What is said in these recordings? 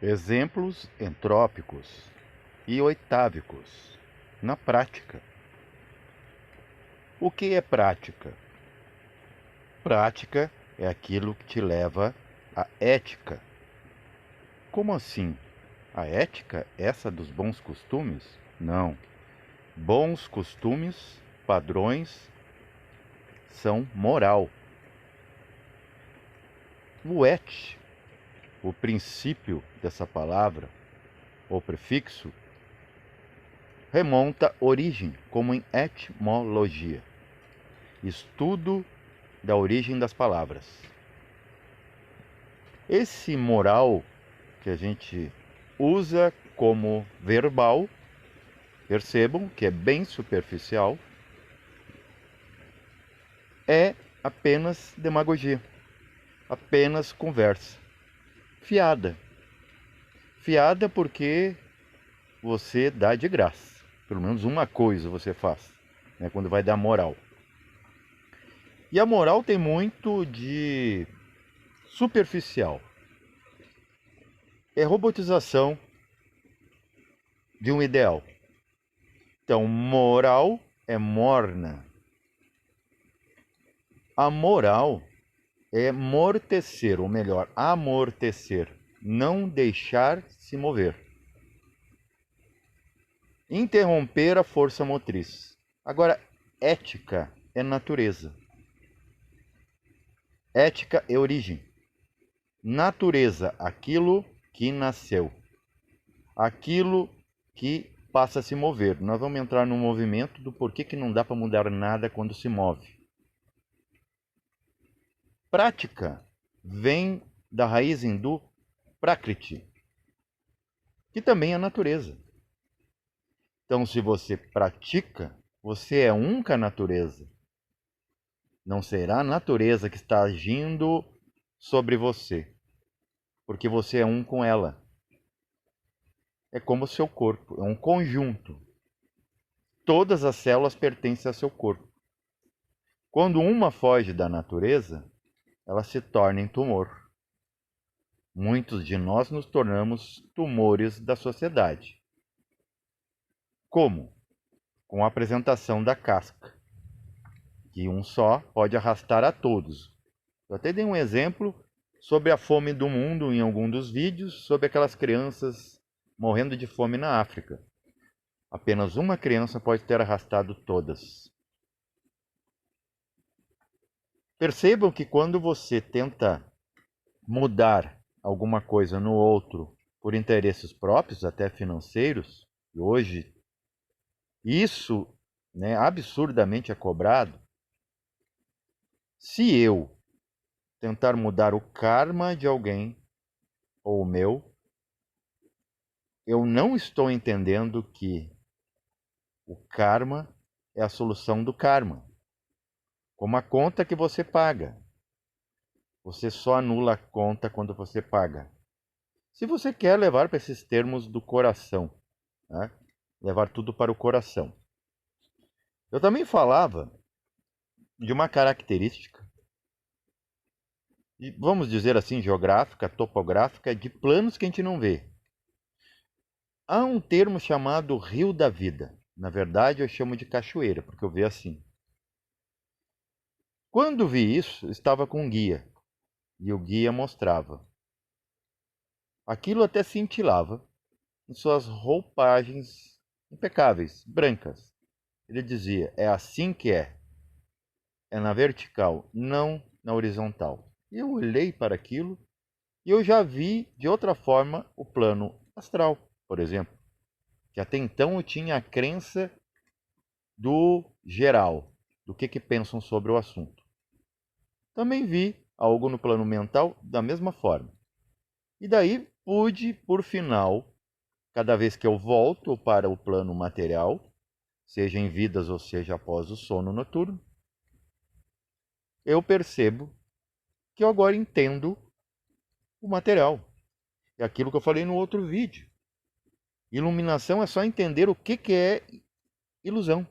Exemplos entrópicos e oitávicos na prática. O que é prática? Prática é aquilo que te leva à ética. Como assim? A ética, essa dos bons costumes? Não. Bons costumes, padrões, são moral. O et, o princípio dessa palavra, ou prefixo, remonta à origem, como em etimologia, estudo da origem das palavras. Esse moral que a gente usa como verbal, percebam que é bem superficial, é apenas demagogia, apenas conversa, fiada. Fiada porque você dá de graça, pelo menos uma coisa você faz, né, quando vai dar moral. E a moral tem muito de superficial. É robotização de um ideal. Então, moral é morna. A moral é amortecer, ou melhor, amortecer, não deixar se mover. Interromper a força motriz. Agora, ética é natureza. Ética é origem. Natureza, aquilo que nasceu. Aquilo que passa a se mover. Nós vamos entrar no movimento do porquê que não dá para mudar nada quando se move. Prática vem da raiz hindu prakriti, que também é natureza. Então, se você pratica, você é um com a natureza. Não será a natureza que está agindo sobre você, porque você é um com ela. É como o seu corpo, é um conjunto. Todas as células pertencem ao seu corpo. Quando uma foge da natureza, ela se torna em tumor. Muitos de nós nos tornamos tumores da sociedade. Como? Com a apresentação da casca, que um só pode arrastar a todos. Eu até dei um exemplo sobre a fome do mundo em algum dos vídeos, sobre aquelas crianças morrendo de fome na África. Apenas uma criança pode ter arrastado todas. Percebam que quando você tenta mudar alguma coisa no outro por interesses próprios, até financeiros, e hoje isso, né, absurdamente é cobrado. Se eu tentar mudar o karma de alguém, ou o meu, eu não estou entendendo que o karma é a solução do karma. Como a conta que você paga. Você só anula a conta quando você paga. Se você quer levar para esses termos do coração, né? Levar tudo para o coração. Eu também falava de uma característica, vamos dizer assim, geográfica, topográfica, de planos que a gente não vê. Há um termo chamado Rio da Vida. Na verdade, eu chamo de cachoeira, porque eu vejo assim. Quando vi isso, estava com um guia. E o guia mostrava. Aquilo até cintilava em suas roupagens impecáveis, brancas. Ele dizia, é assim que é. É na vertical, não na horizontal. E eu olhei para aquilo e eu já vi de outra forma o plano astral, por exemplo. Que até então eu tinha a crença do geral, do que pensam sobre o assunto. Também vi algo no plano mental da mesma forma. E daí pude, por final, cada vez que eu volto para o plano material, seja em vidas ou seja após o sono noturno, eu percebo que eu agora entendo o material. É aquilo que eu falei no outro vídeo. Iluminação é só entender o que é ilusão.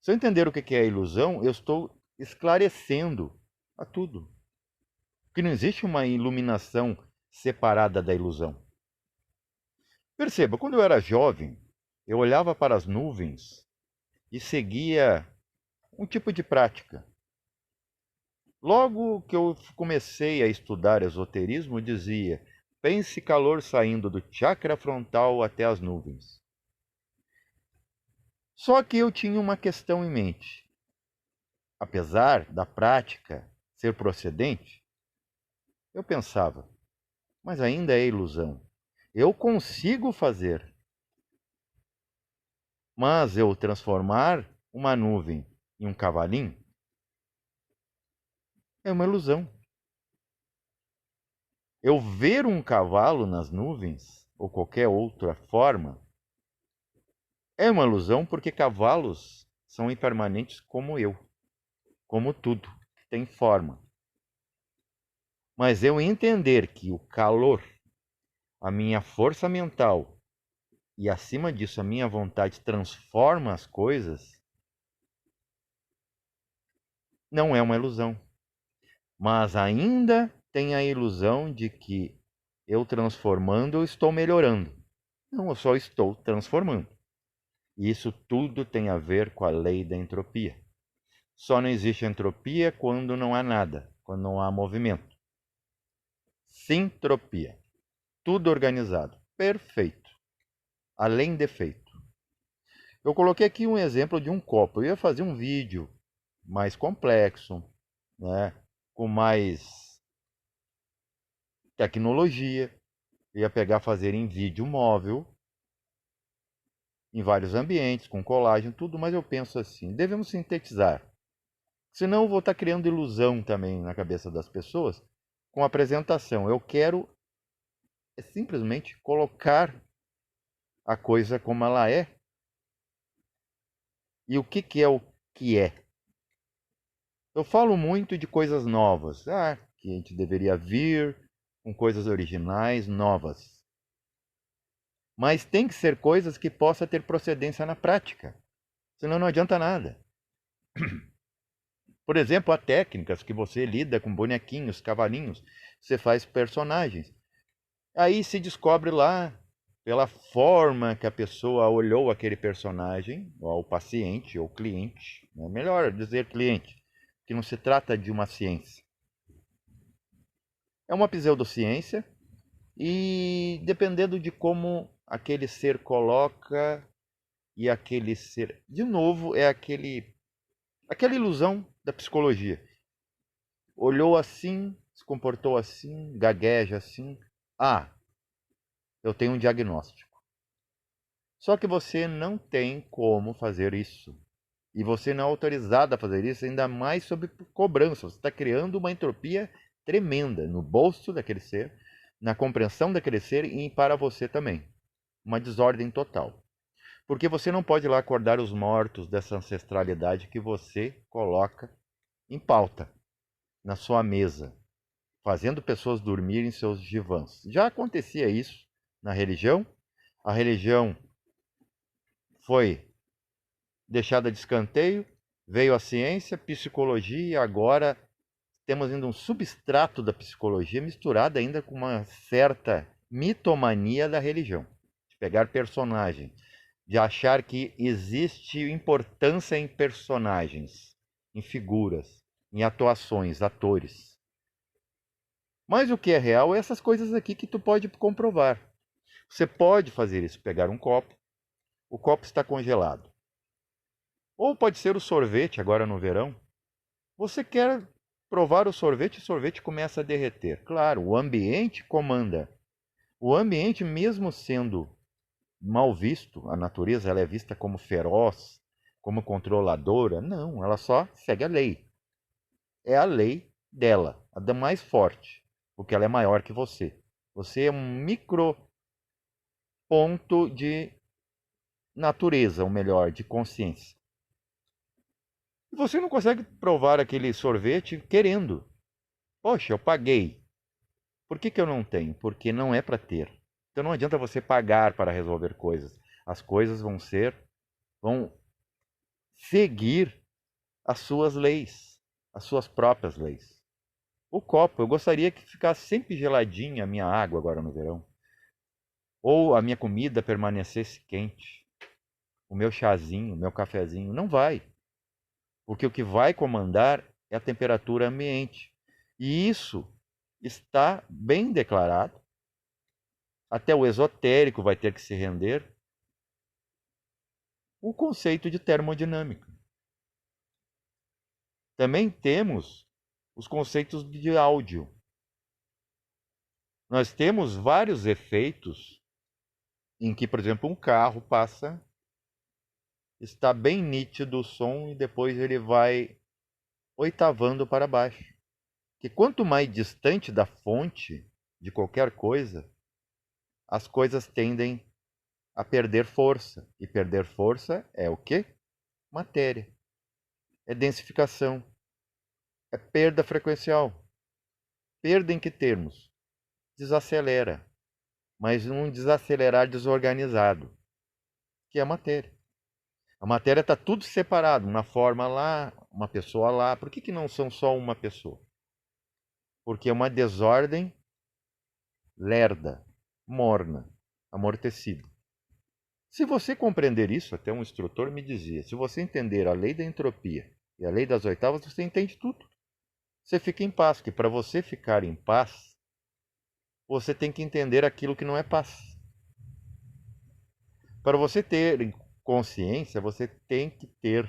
Se eu entender o que é ilusão, eu estou esclarecendo a tudo. Porque não existe uma iluminação separada da ilusão. Perceba, quando eu era jovem, eu olhava para as nuvens e seguia um tipo de prática. Logo que eu comecei a estudar esoterismo, dizia: pense calor saindo do chakra frontal até as nuvens. Só que eu tinha uma questão em mente. Apesar da prática ser procedente, eu pensava, mas ainda é ilusão. Eu consigo fazer, mas eu transformar uma nuvem em um cavalinho é uma ilusão. Eu ver um cavalo nas nuvens, ou qualquer outra forma, é uma ilusão porque cavalos são impermanentes como eu, como tudo, tem forma. Mas eu entender que o calor, a minha força mental e, acima disso, a minha vontade transforma as coisas, não é uma ilusão. Mas ainda tem a ilusão de que eu transformando, eu estou melhorando. Não, eu só estou transformando. E isso tudo tem a ver com a lei da entropia. Só não existe entropia quando não há nada, quando não há movimento. Sintropia. Tudo organizado. Perfeito. Além de feito. Eu coloquei aqui um exemplo de um copo. Eu ia fazer um vídeo mais complexo, né? Com mais tecnologia. Eu ia pegar fazer em vídeo móvel, em vários ambientes, com colagem, tudo, mas eu penso assim, devemos sintetizar. Senão eu vou estar criando ilusão também na cabeça das pessoas com a apresentação. Eu quero simplesmente colocar a coisa como ela é. E o que é o que é? Eu falo muito de coisas novas. Que a gente deveria vir com coisas originais, novas. Mas tem que ser coisas que possa ter procedência na prática. Senão não adianta nada. Por exemplo, há técnicas que você lida com bonequinhos, cavalinhos, você faz personagens. Aí se descobre lá, pela forma que a pessoa olhou aquele personagem, ou o paciente, ou cliente, é melhor dizer cliente, que não se trata de uma ciência. É uma pseudociência e dependendo de como aquele ser coloca e aquele ser... De novo, é aquela ilusão da psicologia. Olhou assim, se comportou assim, gagueja assim. Eu tenho um diagnóstico. Só que você não tem como fazer isso. E você não é autorizado a fazer isso, ainda mais sob cobrança. Você está criando uma entropia tremenda no bolso daquele ser, na compreensão daquele ser e para você também. Uma desordem total. Porque você não pode ir lá acordar os mortos dessa ancestralidade que você coloca em pauta na sua mesa, fazendo pessoas dormirem em seus divãs. Já acontecia isso na religião. A religião foi deixada de escanteio, veio a ciência, psicologia, e agora temos ainda um substrato da psicologia misturado ainda com uma certa mitomania da religião. De pegar personagem, de achar que existe importância em personagens, em figuras, em atuações, atores. Mas o que é real é essas coisas aqui que tu pode comprovar. Você pode fazer isso, pegar um copo, o copo está congelado. Ou pode ser o sorvete, agora no verão. Você quer provar o sorvete começa a derreter. Claro, o ambiente comanda. O ambiente, mesmo sendo mal visto, a natureza ela é vista como feroz, como controladora. Não, ela só segue a lei. É a lei dela, a da mais forte, porque ela é maior que você. Você é um micro ponto de natureza, ou melhor, de consciência. E você não consegue provar aquele sorvete querendo. Poxa, eu paguei. Por que eu não tenho? Porque não é para ter. Então não adianta você pagar para resolver coisas. As coisas vão seguir as suas leis, as suas próprias leis. O copo, eu gostaria que ficasse sempre geladinha a minha água agora no verão. ou a minha comida permanecesse quente, o meu chazinho, o meu cafezinho. Não vai. Porque o que vai comandar é a temperatura ambiente. E isso está bem declarado. Até o esotérico vai ter que se render. O conceito de termodinâmica. Também temos os conceitos de áudio. Nós temos vários efeitos em que, por exemplo, um carro passa, está bem nítido o som e depois ele vai oitavando para baixo. Que quanto mais distante da fonte de qualquer coisa, as coisas tendem a perder força. E perder força é o quê? Matéria. É densificação. É perda frequencial. Perda em que termos? Desacelera. Mas um desacelerar desorganizado, que é a matéria. A matéria está tudo separado, uma forma lá, uma pessoa lá. Por que não são só uma pessoa? Porque é uma desordem lerda, morna, amortecida. Se você compreender isso, até um instrutor me dizia, se você entender a lei da entropia e a lei das oitavas, você entende tudo. Você fica em paz, porque para você ficar em paz, você tem que entender aquilo que não é paz. Para você ter consciência, você tem que ter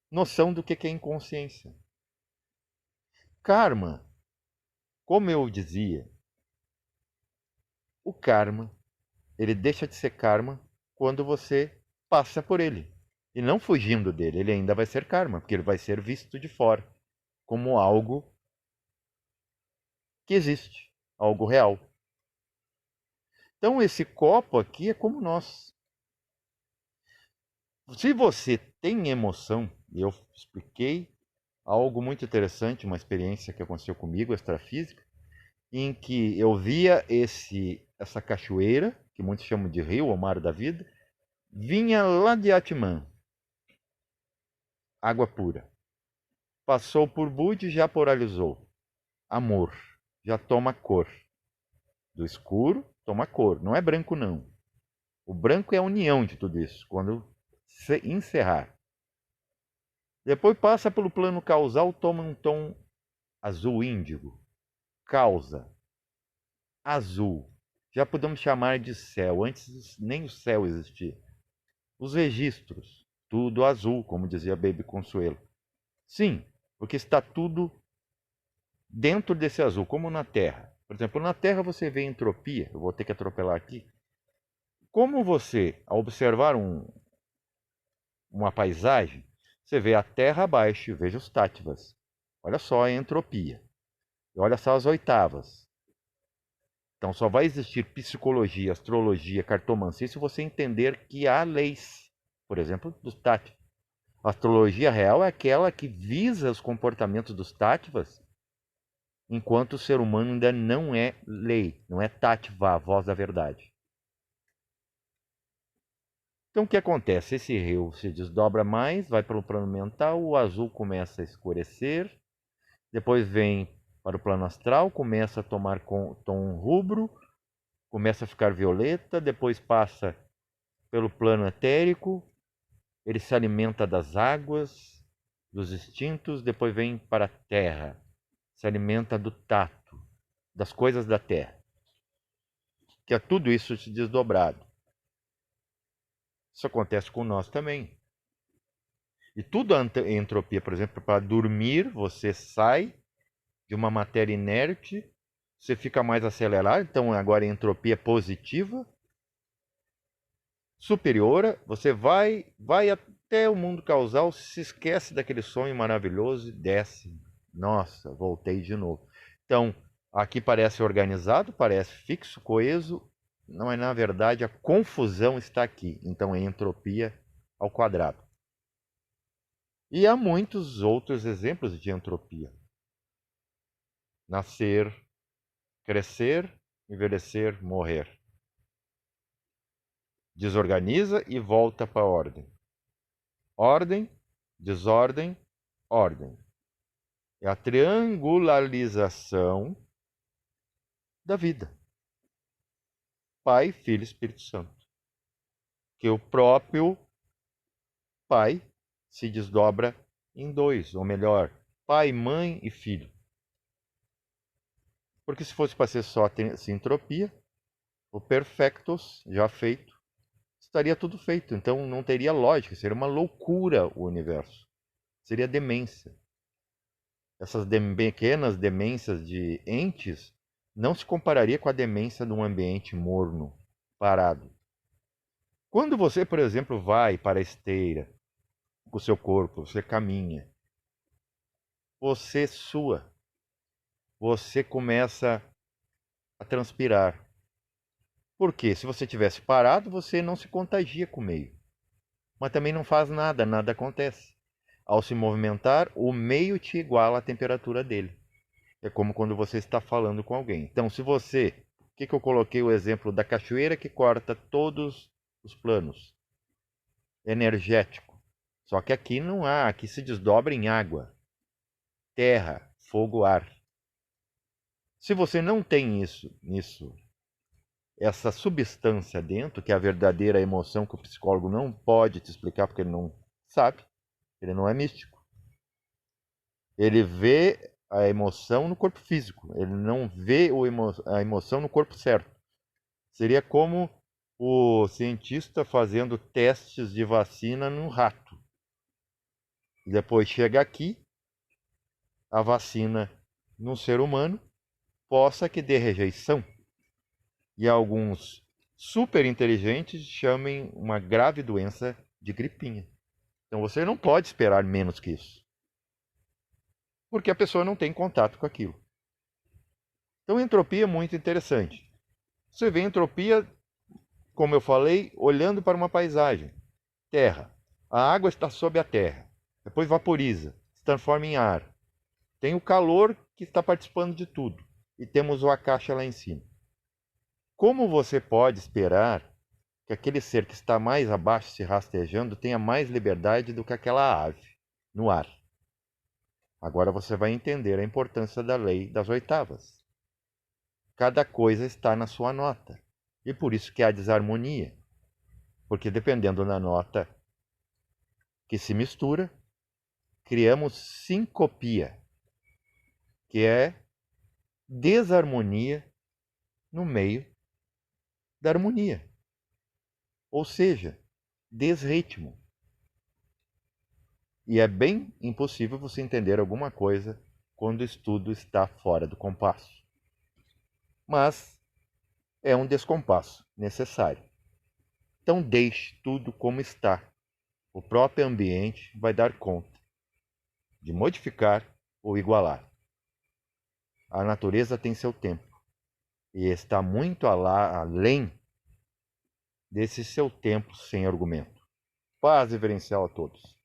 noção do que é inconsciência. Karma, como eu dizia, o karma, ele deixa de ser karma quando você passa por ele. E não fugindo dele, ele ainda vai ser karma, porque ele vai ser visto de fora como algo que existe, algo real. Então esse copo aqui é como nós. Se você tem emoção, eu expliquei algo muito interessante, uma experiência que aconteceu comigo, extrafísica, em que eu via essa cachoeira, que muitos chamam de rio, ou mar da vida, vinha lá de Atman, água pura. Passou por Budi e já polarizou. Amor, já toma cor. Do escuro, toma cor. Não é branco, não. O branco é a união de tudo isso, quando se encerrar. Depois passa pelo plano causal, toma um tom azul índigo. Causa, azul. Já podemos chamar de céu. Antes nem o céu existia. Os registros, tudo azul, como dizia Baby Consuelo. Sim, porque está tudo dentro desse azul, como na Terra. Por exemplo, na Terra você vê entropia. Eu vou ter que atropelar aqui. Como você, ao observar uma paisagem, você vê a Terra abaixo e veja os táttvas. Olha só a entropia. E olha só as oitavas. Então só vai existir psicologia, astrologia, cartomancia se você entender que há leis. Por exemplo, dos táttvas. A astrologia real é aquela que visa os comportamentos dos táttvas, enquanto o ser humano ainda não é lei, não é tattva, a voz da verdade. Então o que acontece? Esse rio se desdobra mais, vai para o plano mental, o azul começa a escurecer, depois vem para o plano astral, começa a tomar tom rubro, começa a ficar violeta, depois passa pelo plano etérico, ele se alimenta das águas, dos instintos, depois vem para a terra, se alimenta do tato, das coisas da terra. Que é tudo isso se desdobrado. Isso acontece com nós também. E tudo é entropia. Por exemplo, para dormir, você sai de uma matéria inerte, você fica mais acelerado, então agora a entropia positiva, superior, você vai até o mundo causal, se esquece daquele sonho maravilhoso e desce. Nossa, voltei de novo. Então, aqui parece organizado, parece fixo, coeso, não é, na verdade, a confusão está aqui. Então é entropia ao quadrado. E há muitos outros exemplos de entropia. Nascer, crescer, envelhecer, morrer. Desorganiza e volta para a ordem. Ordem, desordem, ordem. É a triangularização da vida. Pai, Filho e Espírito Santo. Que o próprio Pai se desdobra em dois, ou melhor, Pai, Mãe e Filho. Porque se fosse para ser só sintropia, o perfectos, já feito, estaria tudo feito. Então não teria lógica, seria uma loucura o universo. Seria demência. Essas pequenas demências de entes não se compararia com a demência de um ambiente morno, parado. Quando você, por exemplo, vai para a esteira com o seu corpo, você caminha, você sua, você começa a transpirar. Porque se você tivesse parado, você não se contagia com o meio. Mas também não faz nada, nada acontece. Ao se movimentar, o meio te iguala à temperatura dele. É como quando você está falando com alguém. Então, se você... Por que eu coloquei o exemplo da cachoeira que corta todos os planos? Energético. Só que aqui não há, aqui se desdobra em água, terra, fogo, ar. Se você não tem isso, essa substância dentro, que é a verdadeira emoção que o psicólogo não pode te explicar porque ele não sabe, ele não é místico. Ele vê a emoção no corpo físico, ele não vê a emoção no corpo certo. Seria como o cientista fazendo testes de vacina num rato. Depois chega aqui, a vacina no ser humano, possa que dê rejeição. E alguns super inteligentes chamem uma grave doença de gripinha. Então você não pode esperar menos que isso. Porque a pessoa não tem contato com aquilo. Então entropia é muito interessante. Você vê entropia, como eu falei, olhando para uma paisagem. Terra. A água está sob a terra. Depois vaporiza, se transforma em ar. Tem o calor que está participando de tudo. E temos o Akasha lá em cima. Como você pode esperar que aquele ser que está mais abaixo se rastejando tenha mais liberdade do que aquela ave no ar? Agora você vai entender a importância da lei das oitavas. Cada coisa está na sua nota. E por isso que há desarmonia. Porque dependendo da nota que se mistura, criamos sincopia, que é desarmonia no meio da harmonia. Ou seja, desritmo. E é bem impossível você entender alguma coisa quando o estudo está fora do compasso. Mas é um descompasso necessário. Então deixe tudo como está. O próprio ambiente vai dar conta de modificar ou igualar. A natureza tem seu tempo e está muito além desse seu tempo sem argumento. Paz reverencial a todos.